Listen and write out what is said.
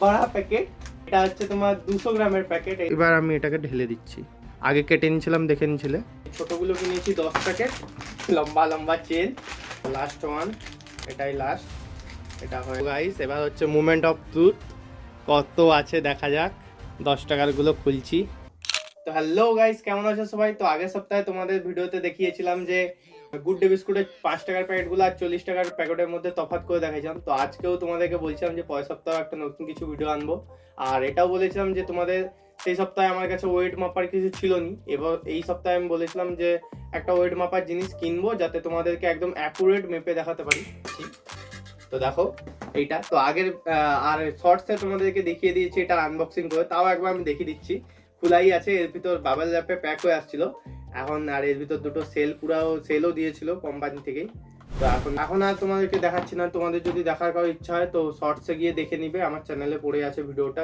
বড় প্যাকেট, এটা হচ্ছে তোমার 200 গ্রামের প্যাকেট। এবার আমি এটাকে ঢেলে দিচ্ছি। আগে কেটে নিয়েছিলাম, দেখে নিয়েছিলে। ছোটগুলো কিনেছি 10 প্যাকেট, লম্বা লম্বা চেন। লাস্ট ওয়ান, এটাই লাস্ট। এটা হয় গাইস। এবার হচ্ছে মুভমেন্ট অফ ট্রুথ, কত আছে দেখা যাক। 10 টাকার গুলো খুলছি। তো হ্যালো গাইস, কেমন আছো সবাই? তো আগের সপ্তাহে তোমাদের ভিডিওতে দেখিয়েছিলাম যে গুড ডে বিস্কুটের 5 টাকার প্যাকেটগুলো আর 40 টাকার প্যাকেটের মধ্যে তফাৎ করে দেখাইছিলাম। তো আজকেও তোমাদেরকে বলছিলাম যে পরের সপ্তাহে একটা নতুন কিছু ভিডিও আনবো। আর এটাও বলেছিলাম যে তোমাদের সেই সপ্তাহে আমার কাছে ওয়েট মাপার কিছু ছিল নি, এবার এই সপ্তাহে আমি বলেছিলাম যে একটা ওয়েট মাপার জিনিস কিনবো, যাতে তোমাদেরকে একদম অ্যাকুরেট মেপে দেখাতে পারি। তো দেখো এইটা তো আগের আর শর্টসে তোমাদেরকে দেখিয়ে দিয়েছি এটা আনবক্সিং করে, তাও একবার আমি দেখিয়ে দিচ্ছি। খোলাই আছে, এর ভিতর বাবেল র্যাপে প্যাক হয়ে আসছিল এখন। আর এর ভিতর দুটো সেলও দিয়েছিল কোম্পানি থেকেই। তো এখন আর তোমাদেরকে দেখাচ্ছি না। তোমাদের যদি দেখার কারো ইচ্ছা হয় তো শর্টসে গিয়ে দেখে নিবে, আমার চ্যানেলে পড়ে আছে ভিডিওটা।